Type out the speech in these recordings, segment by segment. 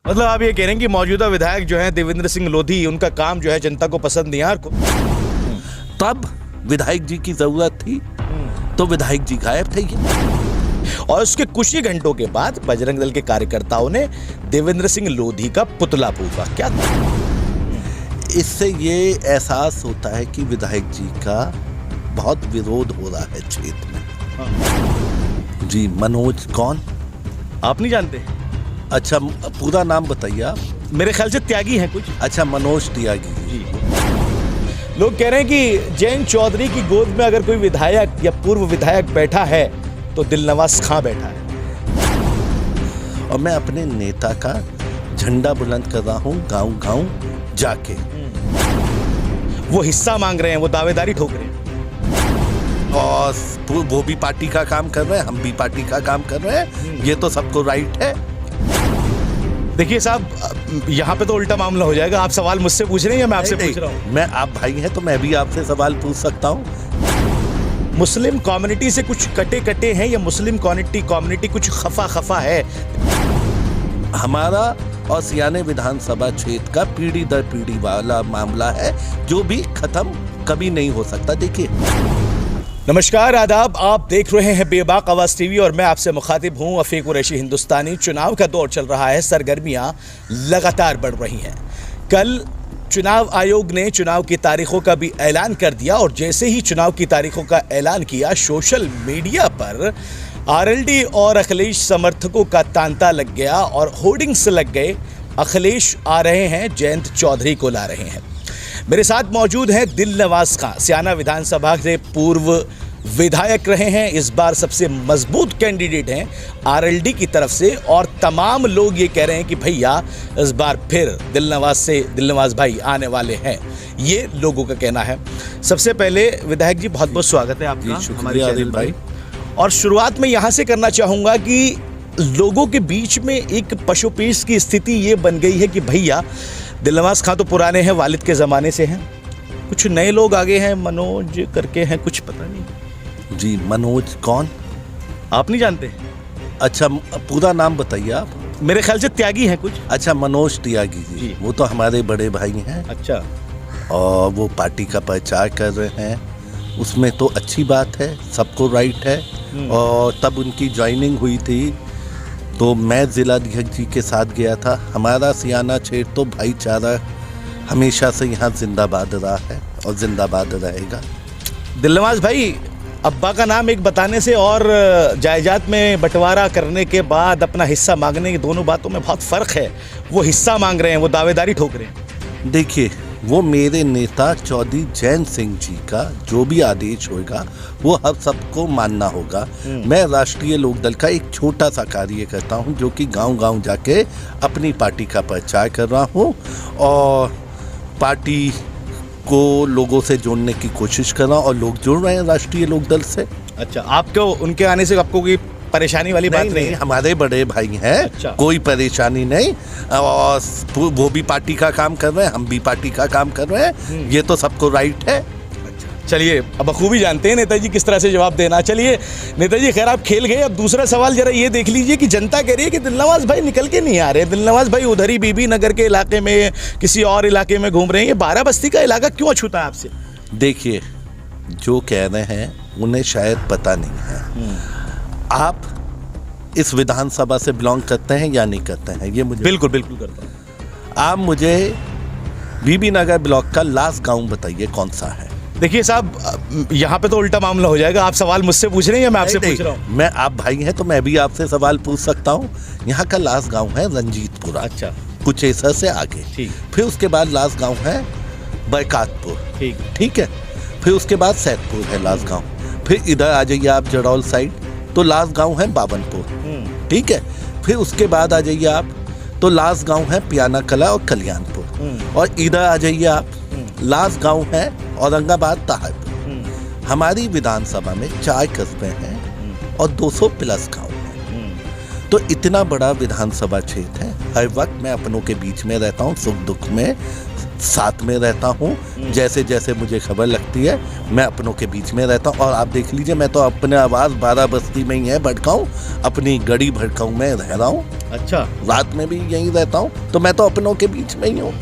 मतलब आप ये कह रहे हैं कि मौजूदा विधायक जो है देवेंद्र सिंह लोधी, उनका काम जो है जनता को पसंद नहीं आया। तब विधायक जी की जरूरत थी तो विधायक जी गायब थे। और उसके कुछ ही घंटों के बाद बजरंग दल के कार्यकर्ताओं ने देवेंद्र सिंह लोधी का पुतला फूंका। क्या इससे ये एहसास होता है कि विधायक जी का बहुत विरोध हो रहा है क्षेत्र में। जी, मनोज कौन? आप नहीं जानते? अच्छा, पूरा नाम बताइए आप। मेरे ख्याल से त्यागी हैं कुछ। अच्छा, मनोज त्यागी जी। लोग कह रहे हैं कि जयंत चौधरी की गोद में अगर कोई विधायक या पूर्व विधायक बैठा है तो दिलनवाज खां बैठा है। और मैं अपने नेता का झंडा बुलंद कर रहा हूँ गांव-गांव जाके। वो हिस्सा मांग रहे हैं, वो दावेदारी ठोक रहे हैं। और वो भी पार्टी का काम कर रहे हैं, हम भी पार्टी का काम कर रहे हैं। ये तो सबको राइट है। देखिए साहब, यहाँ पे तो उल्टा मामला हो जाएगा। आप सवाल मुझसे पूछ रहे हैं या मैं आपसे पूछ रहा हूँ? मैं, आप भाई हैं तो मैं भी आपसे सवाल पूछ सकता हूँ। मुस्लिम कम्युनिटी से कुछ कटे हैं या मुस्लिम कम्युनिटी कुछ खफा है? हमारा और सियाने विधानसभा क्षेत्र का पीढ़ी दर पीढ़ी वाला मामला है जो भी खत्म कभी नहीं हो सकता। देखिए, नमस्कार, आदाब। आप देख रहे हैं बेबाक आवाज टीवी और मैं आपसे मुखातिब हूं अफीक कुरैशी हिंदुस्तानी। चुनाव का दौर चल रहा है, सरगर्मियां लगातार बढ़ रही हैं। कल चुनाव आयोग ने चुनाव की तारीखों का भी ऐलान कर दिया और जैसे ही चुनाव की तारीखों का ऐलान किया, सोशल मीडिया पर आरएलडी और अखिलेश समर्थकों का तांता लग गया और होर्डिंग्स लग गए। अखिलेश आ रहे हैं, जयंत चौधरी को ला रहे हैं। मेरे साथ मौजूद हैं दिलनवाज खां, सियाना विधानसभा से पूर्व विधायक रहे हैं, इस बार सबसे मजबूत कैंडिडेट हैं आरएलडी की तरफ से। और तमाम लोग ये कह रहे हैं कि भैया इस बार फिर दिलनवाज भाई आने वाले हैं, ये लोगों का कहना है। सबसे पहले विधायक जी, बहुत बहुत स्वागत है आपका। शुक्रिया आदिल भाई। और शुरुआत में यहाँ से करना चाहूँगा कि लोगों के बीच में एक पशुपेश की स्थिति ये बन गई है कि भैया दिलनवाज खां तो पुराने हैं, वालिद के ज़माने से हैं, कुछ नए लोग आगे हैं, मनोज करके हैं, कुछ पता नहीं। जी, मनोज कौन? आप नहीं जानते? अच्छा, पूरा नाम बताइए आप। मेरे ख्याल से त्यागी हैं कुछ। अच्छा, मनोज त्यागी जी। वो तो हमारे बड़े भाई हैं। अच्छा। और वो पार्टी का प्रचार कर रहे हैं, उसमें तो अच्छी बात है, सबको राइट है। और तब उनकी ज्वाइनिंग हुई थी तो मैं जिलाध्यक्ष जी के साथ गया था। हमारा सियाना क्षेत्र तो भाईचारा हमेशा से यहाँ जिंदाबाद रहा है और जिंदाबाद रहेगा। दिलनवाज भाई, अब्बा का नाम एक बताने से और जायदाद में बंटवारा करने के बाद अपना हिस्सा मांगने की, दोनों बातों में बहुत फ़र्क है। वो हिस्सा मांग रहे हैं, वो दावेदारी ठोक रहे हैं। देखिए, वो मेरे नेता चौधरी जयंत सिंह जी का जो भी आदेश होगा वो हर सबको मानना होगा। मैं राष्ट्रीय लोकदल का एक छोटा सा कार्य करता हूं जो कि गांव-गांव जाके अपनी पार्टी का प्रचार कर रहा हूं और पार्टी को लोगों से जोड़ने की कोशिश कर रहा हूं और लोग जुड़ रहे हैं राष्ट्रीय लोकदल से। अच्छा, आपको उनके आने से आपको कोई परेशानी वाली बात नहीं है? हमारे बड़े भाई हैं। अच्छा। कोई परेशानी नहीं। और वो भी पार्टी का काम कर रहे हैं, हम भी पार्टी का काम कर रहे हैं। ये तो सबको राइट है। अच्छा, चलिए, अब बखूबी जानते हैं नेताजी किस तरह से जवाब देना। चलिए नेताजी, खैर आप खेल गए। अब दूसरा सवाल जरा ये देख लीजिए कि जनता कह रही है कि दिलनवाज भाई निकल के नहीं आ रहे। दिलनवाज भाई उधर ही बीबी नगर के इलाके में, किसी और इलाके में घूम रहे हैं। ये बाराबस्ती का इलाका क्यों अछूता है आपसे? देखिए, जो कह रहे हैं उन्हें शायद पता नहीं है। आप इस विधानसभा से बिलोंग करते हैं या नहीं करते हैं? ये मुझे बिल्कुल करता हूँ। आप मुझे बीबी नगर ब्लॉक का लास्ट गांव बताइए कौन सा है? देखिए साहब, यहाँ पे तो उल्टा मामला हो जाएगा। आप सवाल मुझसे पूछ रहे हैं या मैं आपसे पूछ रहा हूँ? मैं, आप भाई हैं तो मैं भी आपसे सवाल पूछ सकता हूँ। यहाँ का लास्ट गांव है रंजीतपुरा। अच्छा। कुचेसर से आगे। ठीक। फिर उसके बाद लास्ट गांव है बरकातपुर। ठीक है। फिर उसके बाद सैदपुर है लास्ट गांव। फिर इधर आ जाइए आप जड़ौल साइड तो लास्ट गांव है बावनपुर। ठीक है। फिर उसके बाद आ जाइए आप तो लास्ट गांव है पियाना कला और कल्याणपुर। और इधर आ जाइए आप, लास्ट गांव है औरंगाबाद ताहिरपुर। हमारी विधानसभा में 4 कस्बे हैं और 200 प्लस गांव हैं। तो इतना बड़ा विधानसभा क्षेत्र है। हर वक्त मैं अपनों के बीच में रहता हूँ, सुख दुख में साथ में रहता हूँ। जैसे जैसे मुझे खबर लगती है मैं अपनों के बीच में रहता हूँ। और आप देख लीजिए, मैं तो अपने आवाज़ 12 बस्ती में ही है भड़काऊँ, अपनी गड़ी भड़काऊँ में रह रहा हूँ। अच्छा, रात में भी यहीं रहता हूँ, तो मैं तो अपनों के बीच में ही हूँ।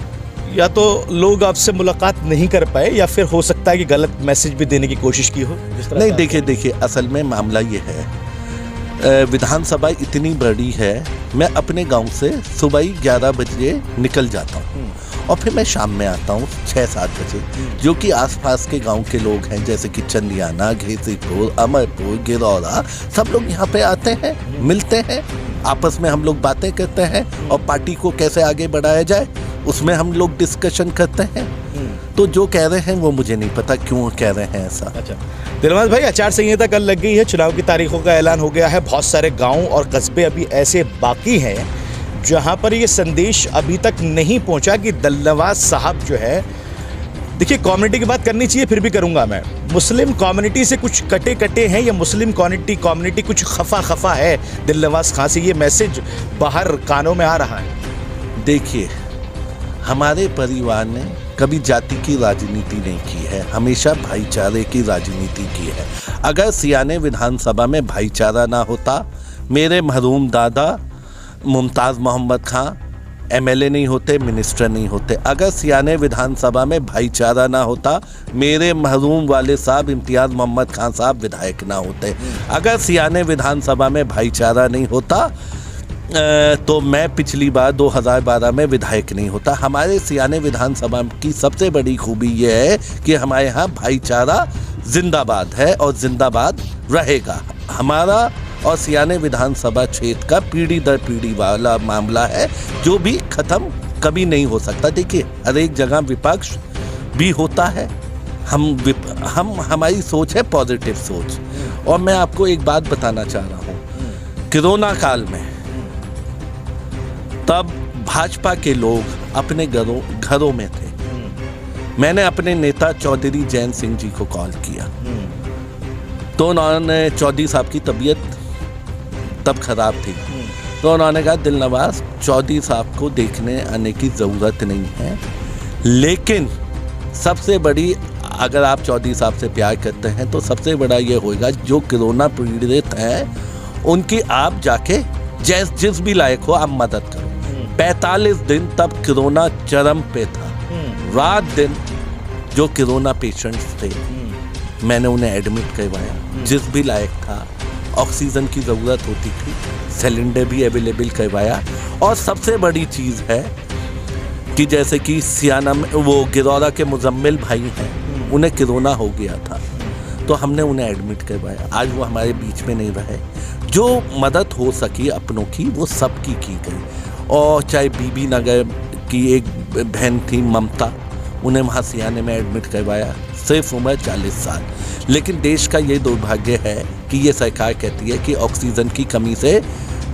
या तो लोग आपसे मुलाकात नहीं कर पाए या फिर हो सकता है कि गलत मैसेज भी देने की कोशिश की हो। नहीं, देखिए असल में मामला ये है, विधानसभा इतनी बड़ी है, मैं अपने गांव से सुबह ही 11 बजे निकल जाता हूँ और फिर मैं शाम में आता हूँ 6-7 बजे, जो कि आसपास के गांव के लोग हैं, जैसे कि चंदियाना, घेसीपुर, अमरपुर, गिरौरा, सब लोग यहाँ पे आते हैं, मिलते हैं, आपस में हम लोग बातें करते हैं और पार्टी को कैसे आगे बढ़ाया जाए उसमें हम लोग डिस्कशन करते हैं। तो जो कह रहे हैं वो मुझे नहीं पता क्यों कह रहे हैं ऐसा। अच्छा दिलवाद भाई, आचार संहिता कल लग गई है, चुनाव की तारीखों का ऐलान हो गया है। बहुत सारे गांव और कस्बे अभी ऐसे बाकी हैं जहां पर ये संदेश अभी तक नहीं पहुंचा कि दिलनवाज साहब जो है, देखिए कम्युनिटी की बात करनी चाहिए, फिर भी करूंगा मैं, मुस्लिम कम्युनिटी से कुछ कटे हैं या मुस्लिम कम्युनिटी कुछ खफा है दिलनवाज खां से, ये मैसेज बाहर कानों में आ रहा है। देखिए, हमारे परिवार ने कभी जाति की राजनीति नहीं की है, हमेशा भाईचारे की राजनीति की है। अगर सियाने विधानसभा में भाईचारा ना होता, मेरे मरहूम दादा मुमताज़ मोहम्मद खां एमएलए नहीं होते, मिनिस्टर नहीं होते। अगर सियाने विधानसभा में भाईचारा ना होता, मेरे मरहूम वाले साहब इम्तियाज़ मोहम्मद खां साहब विधायक ना होते। अगर सियाने विधानसभा में भाईचारा नहीं होता तो मैं पिछली बार 2012 में विधायक नहीं होता। हमारे सियाने विधानसभा की सबसे बड़ी खूबी यह है कि हमारे यहाँ भाईचारा जिंदाबाद है और जिंदाबाद रहेगा। हमारा और सियाने विधानसभा क्षेत्र का पीढ़ी दर पीढ़ी वाला मामला है, जो भी ख़त्म कभी नहीं हो सकता। देखिए, हर एक जगह विपक्ष भी होता है, हमारी सोच है पॉजिटिव सोच। और मैं आपको एक बात बताना चाह रहा हूँ, कोरोना काल में तब भाजपा के लोग अपने घरों में थे। मैंने अपने नेता चौधरी जैन सिंह जी को कॉल किया, तो उन्होंने, चौधरी साहब की तबीयत तब खराब थी, तो उन्होंने कहा दिलनवाज चौधरी साहब को देखने आने की ज़रूरत नहीं है, लेकिन सबसे बड़ी, अगर आप चौधरी साहब से प्यार करते हैं तो सबसे बड़ा ये होगा, जो कोरोना पीड़ित हैं उनकी आप जाके जिस भी लायक हो आप मदद करो। 45 दिन तब कोरोना चरम पे था, रात दिन जो कोरोना पेशेंट्स थे मैंने उन्हें एडमिट करवाया, जिस भी लायक था, ऑक्सीजन की ज़रूरत होती थी, सिलेंडर भी अवेलेबल करवाया। और सबसे बड़ी चीज़ है कि जैसे कि सियाना में वो गिरौरा के मुजम्मिल भाई हैं, उन्हें कोरोना हो गया था, तो हमने उन्हें एडमिट करवाया। आज वो हमारे बीच में नहीं रहे। जो मदद हो सकी अपनों की वो सबकी की गई। और चाहे बीबी नगर की एक बहन थी ममता, उन्हें वहाँ सियाने में एडमिट करवाया, सिर्फ उम्र 40 साल। लेकिन देश का ये दुर्भाग्य है कि ये सरकार कहती है कि ऑक्सीजन की कमी से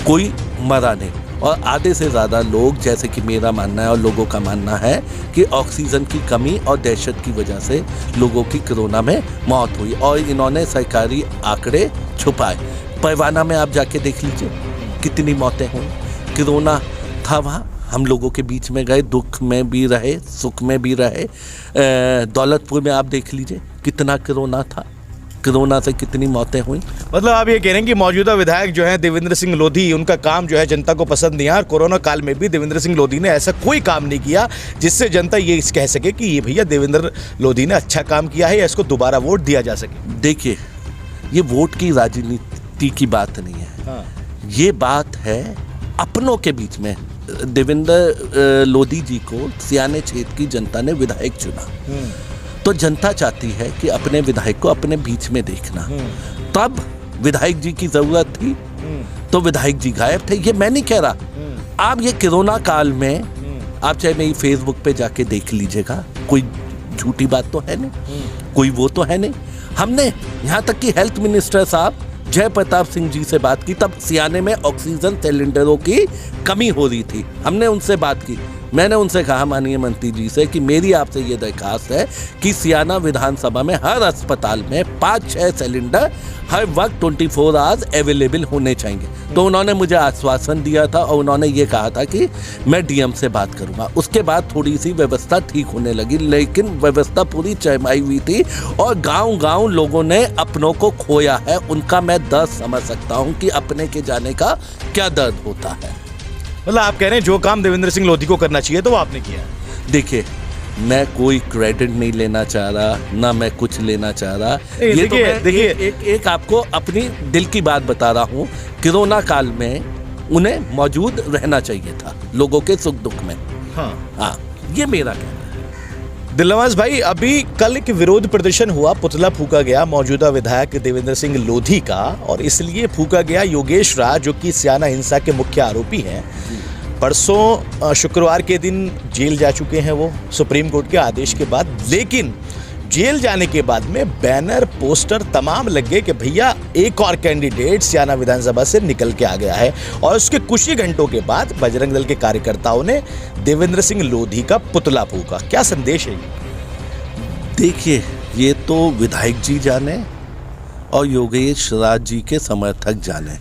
कोई मरा नहीं, और आधे से ज़्यादा लोग, जैसे कि मेरा मानना है और लोगों का मानना है, कि ऑक्सीजन की कमी और दहशत की वजह से लोगों की कोरोना में मौत हुई। और इन्होंने सरकारी आंकड़े छुपाए। परवाना में आप जाके देख लीजिए कितनी मौतें हुई। कोरोना था वहाँ, हम लोगों के बीच में गए, दुख में भी रहे, सुख में भी रहे। दौलतपुर में आप देख लीजिए कितना कोरोना था, कोरोना से कितनी मौतें हुई। मतलब आप ये कह रहे हैं कि मौजूदा विधायक जो है देवेंद्र सिंह लोधी, उनका काम जो है जनता को पसंद नहीं आया, और कोरोना काल में भी देवेंद्र सिंह लोधी ने ऐसा कोई काम नहीं किया जिससे जनता ये कह सके कि ये भैया देवेंद्र लोधी ने अच्छा काम किया है या इसको दोबारा वोट दिया जा सके। देखिए, ये वोट की राजनीति की बात नहीं है। हाँ। ये बात है अपनों के बीच में। देवेंद्र लोधी जी को सियाने क्षेत्र की जनता ने विधायक चुना, तो जनता चाहती है कि अपने विधायक को अपने बीच में देखना। तब विधायक जी की जरूरत थी तो विधायक जी गायब थे। ये मैं नहीं कह रहा। आप ये कोरोना काल में आप चाहे मेरी फेसबुक पे जाके देख लीजिएगा, कोई झूठी बात तो है नहीं, कोई वो तो है नहीं। हमने यहाँ तक कि हेल्थ मिनिस्टर साहब जय प्रताप सिंह जी से बात की, तब सियाने में ऑक्सीजन सिलेंडरों की कमी हो रही थी, हमने उनसे बात की। मैंने उनसे कहा माननीय मंत्री जी से कि मेरी आपसे ये दरखास्त है कि सियाना विधानसभा में हर अस्पताल में 5-6 सिलेंडर हर वक्त 24 आवर्स अवेलेबल होने चाहिए। तो उन्होंने मुझे आश्वासन दिया था और उन्होंने ये कहा था कि मैं डीएम से बात करूंगा। उसके बाद थोड़ी सी व्यवस्था ठीक होने लगी, लेकिन व्यवस्था पूरी चरमाई हुई थी और गांव-गांव लोगों ने अपनों को खोया है। उनका मैं दर्द समझ सकता हूं कि अपने के जाने का क्या दर्द होता है। मतलब आप कह रहे हैं जो काम देवेंद्र सिंह लोधी को करना चाहिए तो वो आपने किया। देखिए, मैं कोई क्रेडिट नहीं लेना चाह रहा, ना मैं कुछ लेना चाह रहा। ये तो मैं देखिए एक आपको अपनी दिल की बात बता रहा हूँ। कोरोना काल में उन्हें मौजूद रहना चाहिए था लोगों के सुख दुख में। हाँ, ये मेरा कहना है। दिलनवाज भाई, अभी कल एक विरोध प्रदर्शन हुआ, पुतला फूका गया मौजूदा विधायक देवेंद्र सिंह लोधी का, और इसलिए फूका गया योगेश राज जो कि सियाना हिंसा के मुख्य आरोपी हैं। परसों शुक्रवार के दिन जेल जा चुके हैं वो सुप्रीम कोर्ट के आदेश के बाद, लेकिन जेल जाने के बाद में बैनर पोस्टर तमाम लग गए कि भैया एक और कैंडिडेट सियाना विधानसभा से निकल के आ गया है। और उसके कुछ ही घंटों के बाद बजरंग दल के कार्यकर्ताओं ने देवेंद्र सिंह लोधी का पुतला फूका। क्या संदेश है? देखिए, ये तो विधायक जी जाने और योगेश राज जी के समर्थक जाने,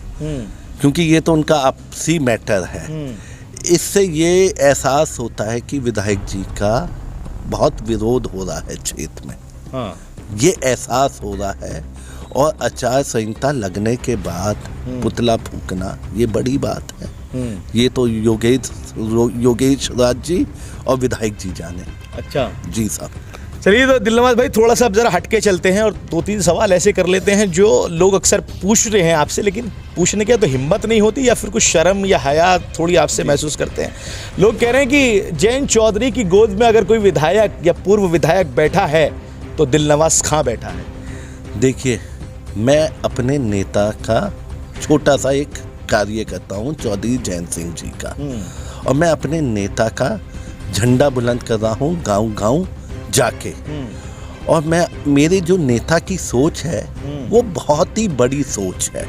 क्योंकि ये तो उनका आपसी मैटर है। इससे ये एहसास होता है कि विधायक जी का बहुत विरोध हो रहा है क्षेत्र में। ये एहसास हो रहा है, और आचार संहिता लगने के बाद पुतला फूकना ये बड़ी बात है। ये तो योगेश राज जी और विधायक जी जाने। अच्छा जी साहब। चलिए, तो दिलनवाज भाई थोड़ा सा अब जरा हटके चलते हैं और 2-3 सवाल ऐसे कर लेते हैं जो लोग अक्सर पूछ रहे हैं आपसे, लेकिन पूछने के तो हिम्मत नहीं होती या फिर कुछ शर्म या हया थोड़ी आपसे महसूस करते हैं। लोग कह रहे हैं कि जयंत चौधरी की गोद में अगर कोई विधायक या पूर्व विधायक बैठा है तो दिलनवाज खां बैठा है। देखिए, मैं अपने नेता का छोटा सा एक कार्य करता हूँ, चौधरी जयंत सिंह जी का, और मैं अपने नेता का झंडा बुलंद कर रहा हूँ गाँव-गाँव जाके। और मेरे जो नेता की सोच है वो बहुत ही बड़ी सोच है।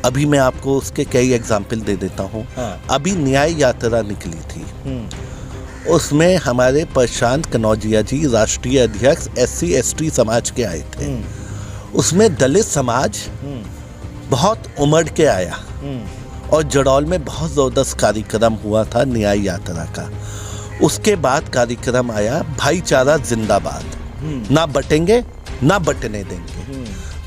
अभी मैं आपको उसके कई एग्जाम्पल दे देता हूँ। अभी न्याय यात्रा निकली थी, उसमें हमारे प्रशांत कनौजिया जी राष्ट्रीय अध्यक्ष SC/ST समाज के आए थे। उसमें दलित समाज बहुत उमड़ के आया और जड़ौल में बहुत ज़बरदस्त कार्यक्रम हुआ था न्याय यात्रा का। उसके बाद कार्यक्रम आया भाईचारा जिंदाबाद, ना बटेंगे ना बटने देंगे।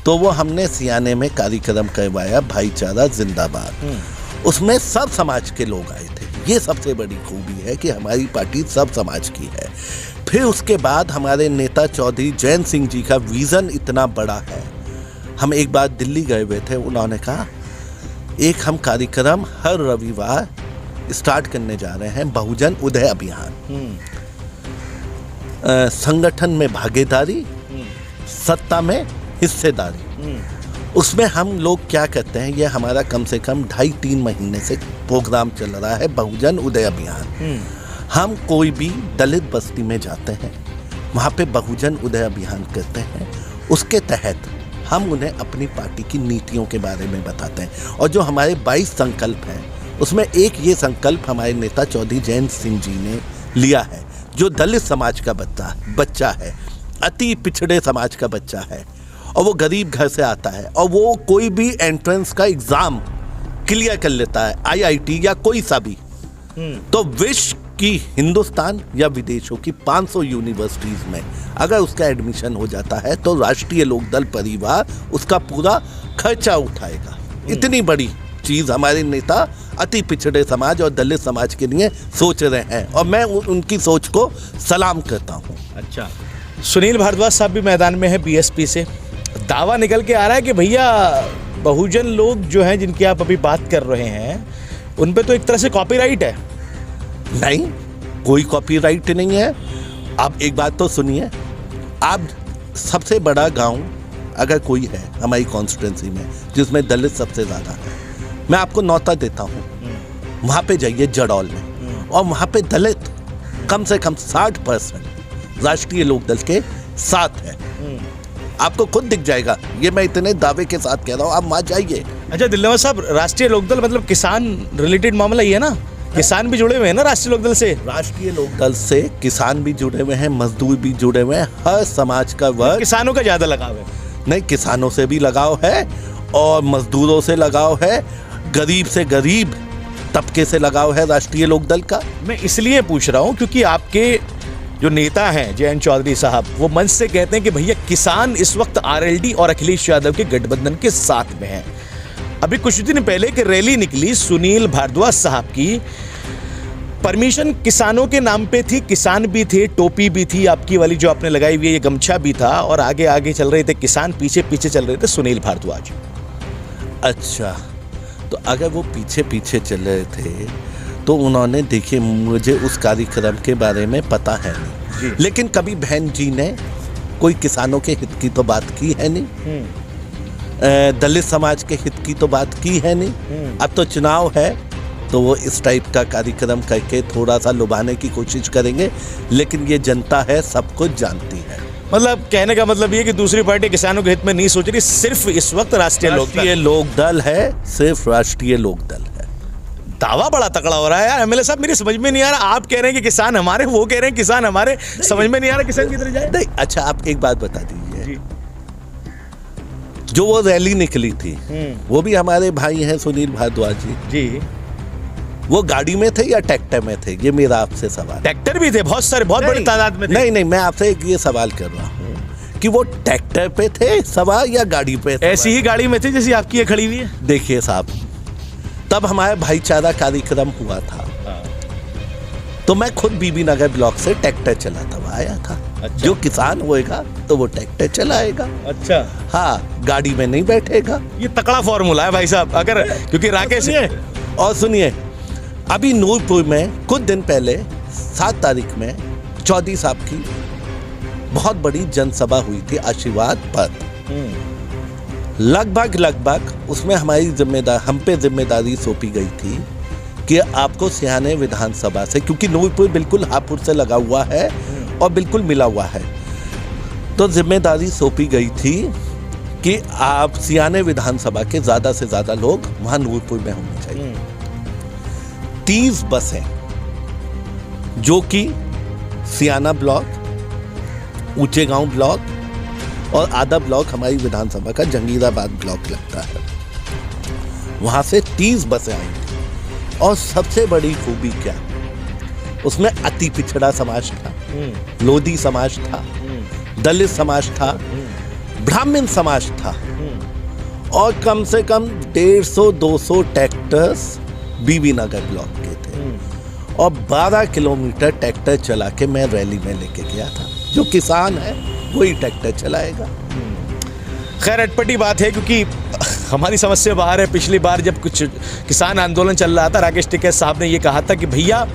तो वो हमने सियाने में कार्यक्रम करवाया भाईचारा जिंदाबाद। उसमें सब समाज के लोग आए थे। ये सबसे बड़ी खूबी है कि हमारी पार्टी सब समाज की है। फिर उसके बाद हमारे नेता चौधरी जयंत सिंह जी का विजन इतना बड़ा है। हम एक बार दिल्ली गए हुए थे, उन्होंने कहा एक हम कार्यक्रम हर रविवार स्टार्ट करने जा रहे हैं, बहुजन उदय अभियान। संगठन में भागीदारी, सत्ता में हिस्सेदारी। उसमें हम लोग क्या करते हैं, ये हमारा कम से कम 2.5-3 महीने से प्रोग्राम चल रहा है, बहुजन उदय अभियान। हम कोई भी दलित बस्ती में जाते हैं, वहाँ पे बहुजन उदय अभियान करते हैं। उसके तहत हम उन्हें अपनी पार्टी की नीतियों के बारे में बताते हैं। और जो हमारे 22 संकल्प हैं, उसमें एक ये संकल्प हमारे नेता चौधरी जयंत सिंह जी ने लिया है, जो दलित समाज का बच्चा है, अति पिछड़े समाज का बच्चा है, और वो गरीब घर से आता है, और वो कोई भी एंट्रेंस का एग्ज़ाम क्लियर कर लेता है, IIT या कोई सा भी। तो विश्व की, हिंदुस्तान या विदेशों की 500 यूनिवर्सिटीज़ में अगर उसका एडमिशन हो जाता है तो राष्ट्रीय लोकदल परिवार उसका पूरा खर्चा उठाएगा। इतनी बड़ी चीज़ हमारे नेता अति पिछड़े समाज और दलित समाज के लिए सोच रहे हैं, और मैं उनकी सोच को सलाम करता हूँ। अच्छा, सुनील भारद्वाज साहब भी मैदान में है BSP से। दावा निकल के आ रहा है कि भैया बहुजन लोग जो हैं जिनकी आप अभी बात कर रहे हैं, उन पे तो एक तरह से कॉपीराइट है। नहीं, कोई कॉपीराइट नहीं है। आप एक बात तो सुनिए, आप सबसे बड़ा गांव अगर कोई है हमारी कॉन्स्टिट्यूंसी में जिसमें दलित सबसे ज़्यादा है, मैं आपको न्योता देता हूँ, वहाँ पे जाइए जड़ौल में, और वहाँ पे दलित कम से कम 60% राष्ट्रीय लोकदल के साथ है। आपको खुद दिख जाएगा, ये मैं इतने दावे के साथ कह रहा हूँ, आप वहाँ जाइए। अच्छा दिलनवाज साहब, राष्ट्रीय लोकदल मतलब किसान रिलेटेड मामला ही है ना? किसान भी जुड़े हुए हैं ना राष्ट्रीय लोकदल से? राष्ट्रीय लोकदल से किसान भी जुड़े हुए हैं, मजदूर भी जुड़े हुए हैं, हर समाज का वर्ग। किसानों का ज्यादा लगाव है? नहीं, किसानों से भी लगाव है और मजदूरों से लगाव है, गरीब से गरीब तबके से लगाव है राष्ट्रीय लोकदल का। मैं इसलिए पूछ रहा हूं क्योंकि आपके जो नेता हैं जयंत चौधरी साहब, वो मंच से कहते हैं कि भैया किसान इस वक्त आरएलडी और अखिलेश यादव के गठबंधन के साथ में हैं। अभी कुछ दिन पहले की रैली निकली सुनील भारद्वाज साहब की, परमिशन किसानों के नाम पे थी, किसान भी थे, टोपी भी थी आपकी वाली जो आपने लगाई हुई है, ये गमछा भी था, और आगे आगे चल रहे थे किसान, पीछे पीछे चल रहे थे सुनील भारद्वाज। अच्छा, तो अगर वो पीछे पीछे चल रहे थे तो उन्होंने, देखिए मुझे उस कार्यक्रम के बारे में पता है नहीं, लेकिन कभी बहन जी ने कोई किसानों के हित की तो बात की है नहीं, दलित समाज के हित की तो बात की है नहीं। अब तो चुनाव है तो वो इस टाइप का कार्यक्रम करके थोड़ा सा लुभाने की कोशिश करेंगे, लेकिन ये जनता है, सब कुछ जानती है। मतलब कहने का मतलब ये कि दूसरी पार्टी किसानों के हित में नहीं सोच रही, सिर्फ इस वक्त राष्ट्रीय लोकदल है, सिर्फ राष्ट्रीय लोकदल है। दावा बड़ा तगड़ा हो रहा है यार। एमएलए साहब, मेरी समझ में नहीं आ रहा, आप कह रहे हैं कि किसान हमारे, वो कह रहे हैं किसान हमारे, समझ में नहीं आ रहा किसान किधर जाए। नहीं, अच्छा आप एक बात बता दीजिए, जो वो रैली निकली थी वो भी हमारे भाई हैं सुनील भारद्वाज जी, वो गाड़ी में थे या ट्रैक्टर में थे? ये मेरा आपसे सवाल। ट्रैक्टर भी थे, बहुत सारे, बहुत बड़ी तादाद में थे। नहीं, मैं आपसे ये सवाल कर रहा हूँ कि वो ट्रैक्टर पे थे सवार या गाड़ी पे? ऐसी ही गाड़ी में थे जैसी आपकी ये खड़ी हुई है। देखिए साहब, तब हमारा भाईचारा कार्यक्रम हुआ था, तो मैं खुद बीबी नगर ब्लॉक से ट्रैक्टर चलाता हुआ आया था। अच्छा। जो किसान होएगा तो वो ट्रैक्टर चलाएगा। अच्छा। हाँ, गाड़ी में नहीं बैठेगा। ये तकड़ा फॉर्मूला है भाई साहब, अगर क्योंकि राकेश। और सुनिए, अभी नूरपुर में कुछ दिन पहले 7 तारीख में चौधरी साहब की बहुत बड़ी जनसभा हुई थी आशीर्वाद पर। लगभग उसमें हमारी हम पे जिम्मेदारी सौंपी गई थी कि आपको सियाने विधानसभा से, क्योंकि नूरपुर बिल्कुल हापुड़ से लगा हुआ है और बिल्कुल मिला हुआ है, तो जिम्मेदारी सौंपी गई थी कि आप सियाने विधानसभा के ज्यादा से ज्यादा लोग वहां नूरपुर में होने चाहिए। 30 बसें जो कि सियाना ब्लॉक, ऊंचे गांव ब्लॉक और आधा ब्लॉक हमारी विधानसभा का जंगीराबाद ब्लॉक लगता है, वहां से 30 बसें आई थी। और सबसे बड़ी खूबी क्या, उसमें अति पिछड़ा समाज था, लोधी समाज था, दलित समाज था, ब्राह्मण समाज था, और कम से कम 150-200 ट्रैक्टर्स बीबी नगर ब्लॉक के थे, और 12 किलोमीटर ट्रैक्टर चला के मैं रैली में लेके गया था। जो किसान है वही ट्रैक्टर चलाएगा। खैर अटपटी बात है, क्योंकि हमारी समझ से बाहर है। पिछली बार जब कुछ किसान आंदोलन चल रहा था, राकेश टिकैत साहब ने ये कहा था कि भैया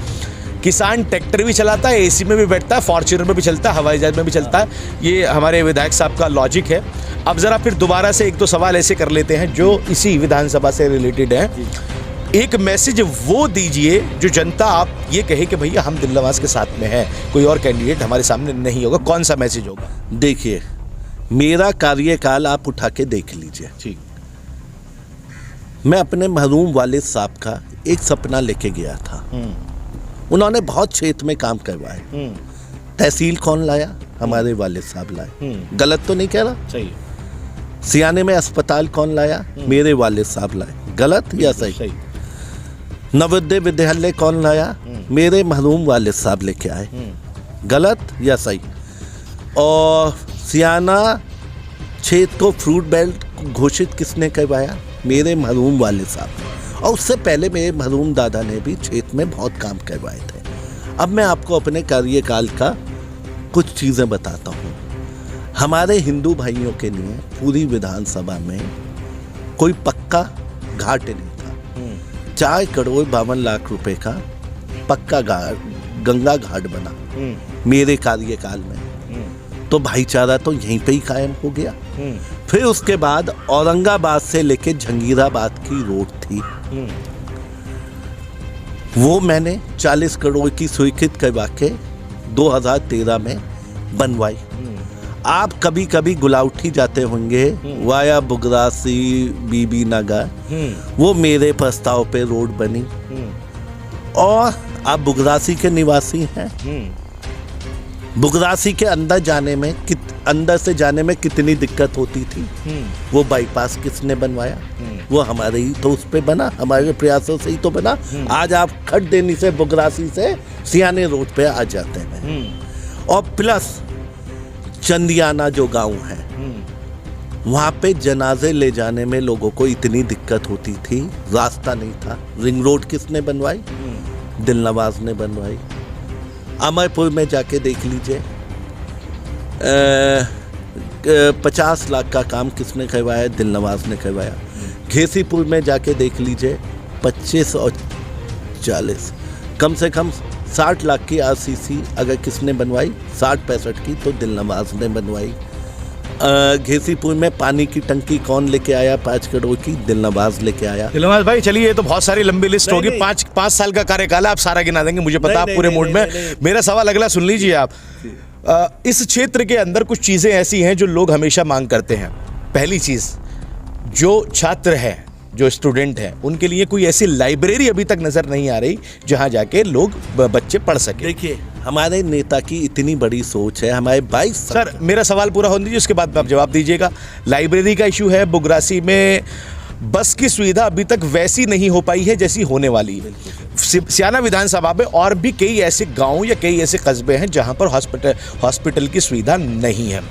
किसान ट्रैक्टर भी चलाता है, एसी में भी बैठता है, फॉर्च्यूनर में भी चलता है, हवाई जहाज में भी चलता है। ये हमारे विधायक साहब का लॉजिक है। अब जरा फिर दोबारा से 1-2 सवाल ऐसे कर लेते हैं जो इसी विधानसभा से रिलेटेड है। एक मैसेज वो दीजिए जो जनता आप ये कहे कि भैया हम दिल्लावास के साथ में हैं, कोई और कैंडिडेट हमारे सामने नहीं होगा। कौन सा मैसेज होगा? देखिए, मेरा कार्यकाल आप उठा के देख लीजिए। ठीक। मैं अपने मरहूम वालिद साहब का एक सपना लेके गया था। उन्होंने बहुत क्षेत्र में काम करवाए। तहसील कौन लाया? हमारे वालिद साहब लाए। गलत तो नहीं कह रहा? सही। सियाने में अस्पताल कौन लाया? मेरे वालिद साहब लाए। गलत या सही? सही। नवोदय विद्यालय कौन लाया? मेरे मरहूम वालिद साहब लेके आए। गलत या सही? और सियाना क्षेत्र को फ्रूट बेल्ट घोषित किसने करवाया? मेरे मरहूम वालिद साहब। और उससे पहले मेरे मरहूम दादा ने भी क्षेत्र में बहुत काम करवाए थे। अब मैं आपको अपने कार्यकाल का कुछ चीज़ें बताता हूँ। हमारे हिंदू भाइयों के लिए पूरी विधानसभा में कोई पक्का घाट नहीं था। 4 करोड़ 52 लाख रुपए का पक्का गंगा घाट बना मेरे कार्यकाल में। तो भाईचारा तो यहीं पे ही कायम हो गया। फिर उसके बाद औरंगाबाद से लेके जंगीराबाद की रोड थी, वो मैंने 40 करोड़ की स्वीकृत करवा के 2013 में बनवाई। आप कभी कभी गुलाउठी जाते होंगे वाया बुगरासी बीबी नगर, वो मेरे प्रस्ताव पे रोड बनी। और आप बुगरासी के निवासी हैं। बुगरासी के अंदर जाने में अंदर से जाने में कितनी दिक्कत होती थी। वो बाईपास किसने बनवाया? वो हमारे ही तो उस पे बना, हमारे प्रयासों से ही तो बना। आज आप खट देनी से बुगरासी से सियाने रोड पे आ जाते हैं। और प्लस चंदियाना जो गांव है, वहाँ पे जनाजे ले जाने में लोगों को इतनी दिक्कत होती थी, रास्ता नहीं था। रिंग रोड किसने बनवाई? दिलनवाज ने बनवाई। अमरपुर में जाके देख लीजिए, 50 लाख का काम किसने करवाया? दिलनवाज ने करवाया। घेसीपुर में जाके देख लीजिए, 25 और 40 कम से कम 60 लाख की आरसीसी अगर किसने बनवाई, 60-65 की, तो दिलनवाज ने बनवाई। घेसीपुर में पानी की टंकी कौन लेके आया 5 करोड़ की? दिलनवाज लेके आया। दिलनवाज भाई चलिए, ये तो बहुत सारी लंबी लिस्ट होगी। 5 साल का कार्यकाल है, आप सारा गिना देंगे, मुझे पता, आप पूरे मूड में। मेरा सवाल अगला सुन लीजिए आप। इस क्षेत्र के अंदर कुछ चीजें ऐसी हैं जो लोग हमेशा मांग करते हैं। पहली चीज, जो छात्र है, जो स्टूडेंट है, उनके लिए कोई ऐसी लाइब्रेरी अभी तक नजर नहीं आ रही जहां जाके लोग बच्चे पढ़ सके। देखिए, हमारे नेता की इतनी बड़ी सोच है। हमारे 22 सर, मेरा सवाल पूरा होने दीजिए, उसके बाद आप जवाब दीजिएगा। लाइब्रेरी का इशू है, बुगरासी में बस की सुविधा अभी तक वैसी नहीं हो पाई है जैसी होने वाली है। सियाना विधानसभा में और भी कई ऐसे गांव या कई ऐसे कस्बे हैं जहां पर हॉस्पिटल की सुविधा नहीं है।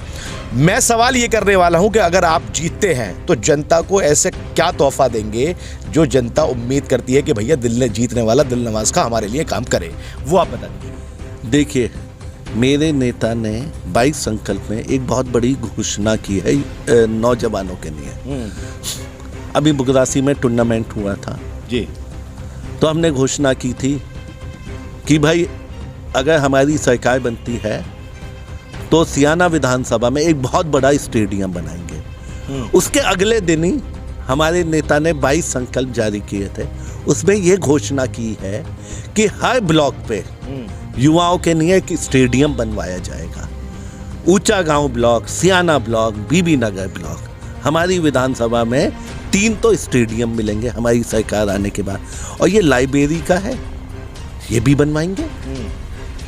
मैं सवाल ये करने वाला हूं कि अगर आप जीतते हैं तो जनता को ऐसे क्या तोहफा देंगे जो जनता उम्मीद करती है कि भैया जीतने वाला दिलनवाज का हमारे लिए काम करे, वो आप बता दीजिए। देखिए, मेरे नेता ने 22 संकल्प में एक बहुत बड़ी घोषणा की है नौजवानों के लिए। अभी बुगरासी में टूर्नामेंट हुआ था जी, तो हमने घोषणा की थी कि भाई अगर हमारी सरकार बनती है तो सियाना विधानसभा में एक बहुत बड़ा स्टेडियम बनाएंगे। उसके अगले दिन ही हमारे नेता ने 22 संकल्प जारी किए थे। उसमें यह घोषणा की है कि हर ब्लॉक पे युवाओं के लिए एक स्टेडियम बनवाया जाएगा। ऊंचा गांव ब्लॉक, सियाना ब्लॉक, बीबी नगर ब्लॉक, हमारी विधानसभा में 3 तो स्टेडियम मिलेंगे हमारी सरकार आने के बाद। और ये लाइब्रेरी का है, ये भी बनवाएंगे।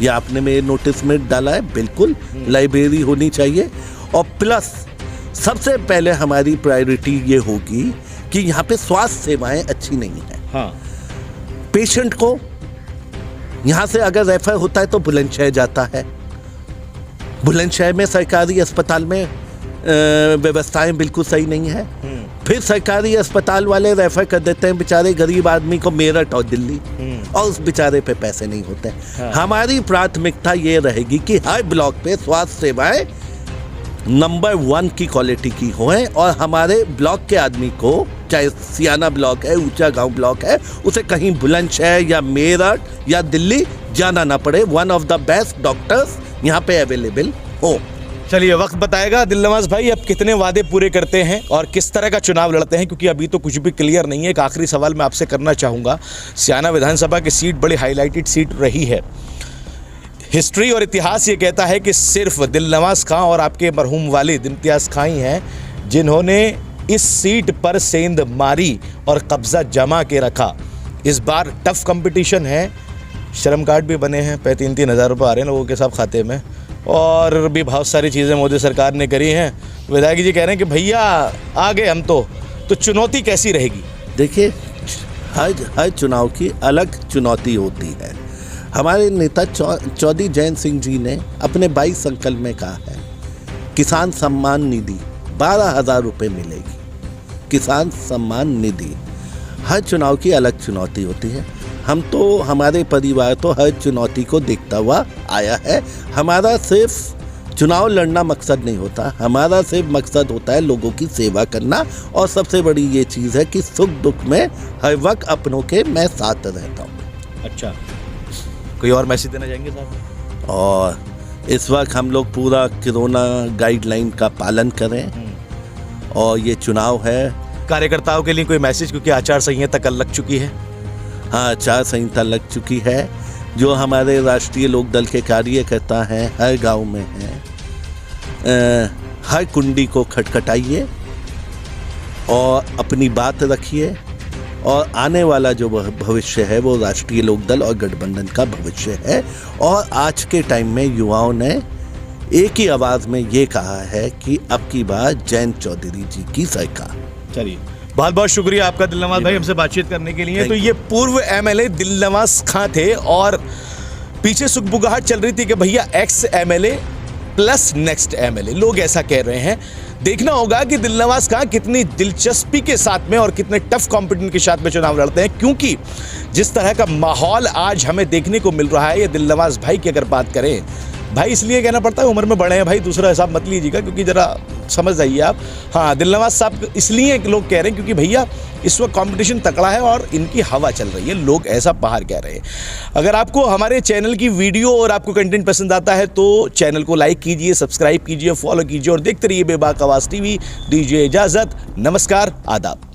ये आपने मेरे नोटिस में डाला है, बिल्कुल लाइब्रेरी होनी चाहिए। और प्लस सबसे पहले हमारी प्रायोरिटी ये होगी कि यहाँ पे स्वास्थ्य सेवाएं अच्छी नहीं है। हाँ। पेशेंट को यहाँ से अगर रेफर होता है तो बुलंदशहर जाता है। बुलंदशहर में सरकारी अस्पताल में व्यवस्थाएं बिल्कुल सही नहीं है। फिर सरकारी अस्पताल वाले रेफर कर देते हैं बेचारे गरीब आदमी को मेरठ और दिल्ली, और उस बेचारे पे पैसे नहीं होते। हाँ। हमारी प्राथमिकता ये रहेगी कि हर ब्लॉक पे स्वास्थ्य सेवाएं नंबर 1 की क्वालिटी की हों, और हमारे ब्लॉक के आदमी को, चाहे सियाना ब्लॉक है, ऊंचा गांव ब्लॉक है, उसे कहीं बुलंदशहर या मेरठ या दिल्ली जाना ना पड़े। One of the best doctors यहाँ पे अवेलेबल हो। चलिए, वक्त बताएगा दिलनवाज भाई अब कितने वादे पूरे करते हैं और किस तरह का चुनाव लड़ते हैं, क्योंकि अभी तो कुछ भी क्लियर नहीं है। एक आखिरी सवाल मैं आपसे करना चाहूँगा। सियाना विधानसभा की सीट बड़ी हाईलाइटेड सीट रही है। हिस्ट्री और इतिहास ये कहता है कि सिर्फ दिलनवाज खां और आपके मरहूम वालिद इम्तियाज़ खां ही हैं जिन्होंने इस सीट पर सेंध मारी और कब्जा जमा के रखा। इस बार टफ कंपटीशन है, श्रम कार्ड भी बने हैं, 3-3 हज़ार रुपये आ रहे हैं लोगों के सब खाते में, और भी बहुत सारी चीज़ें मोदी सरकार ने करी हैं। विधायक जी कह रहे हैं कि भैया आ गए हम तो चुनौती कैसी रहेगी? देखिए, हर चुनाव की अलग चुनौती होती है। हमारे नेता चौधरी जयंत सिंह जी ने अपने 22 संकल्प में कहा है किसान सम्मान निधि 12,000 रुपये मिलेगी। किसान सम्मान निधि, हर चुनाव की अलग चुनौती होती है। हम तो, हमारे परिवार तो हर चुनौती को देखता हुआ आया है। हमारा सिर्फ चुनाव लड़ना मकसद नहीं होता, हमारा सिर्फ मकसद होता है लोगों की सेवा करना। और सबसे बड़ी ये चीज़ है कि सुख दुख में हर वक्त अपनों के मैं साथ रहता हूँ। अच्छा, कोई और मैसेज देना चाहेंगे साहब? और इस वक्त हम लोग पूरा कोरोना गाइडलाइन का पालन करें, और ये चुनाव है। कार्यकर्ताओं के लिए कोई मैसेज, क्योंकि आचार संहिता कल लग चुकी है? हाँ, आचार संहिता लग चुकी है। जो हमारे राष्ट्रीय लोकदल के कार्यकर्ता हैं हर गांव में हैं, हर कुंडी को खटखटाइए और अपनी बात रखिए। और आने वाला जो भविष्य है वो राष्ट्रीय लोकदल और गठबंधन का भविष्य है। और आज के टाइम में युवाओं ने एक ही आवाज में ये कहा है कि अब की बार जयंत चौधरी जी की सरकार। चलिए, बहुत बहुत शुक्रिया आपका दिलनवाज भाई हमसे बातचीत करने के लिए। तो ये पूर्व एमएलए दिलनवाज खां थे और पीछे सुखबुगाहट चल रही थी कि भैया ex MLA plus next MLA, लोग ऐसा कह रहे हैं। देखना होगा कि दिलनवाज खां कितनी दिलचस्पी के साथ में और कितने टफ कॉम्पिटिशन के साथ में चुनाव लड़ते हैं, क्योंकि जिस तरह का माहौल आज हमें देखने को मिल रहा है, ये दिलनवाज भाई की अगर बात करें, भाई इसलिए कहना पड़ता है उम्र में बड़े हैं भाई, दूसरा हिसाब मत लीजिएगा, क्योंकि ज़रा समझ जाइए आप। हाँ, दिलनवाज साहब इसलिए लोग कह रहे हैं क्योंकि भैया इस वक्त कंपटीशन तकड़ा है और इनकी हवा चल रही है, लोग ऐसा बाहर कह रहे हैं। अगर आपको हमारे चैनल की वीडियो और आपको कंटेंट पसंद आता है तो चैनल को लाइक कीजिए, सब्सक्राइब कीजिए, फॉलो कीजिए और देखते रहिए बेबाक आवाज़ टीवी। दीजिए इजाज़त, नमस्कार, आदाब।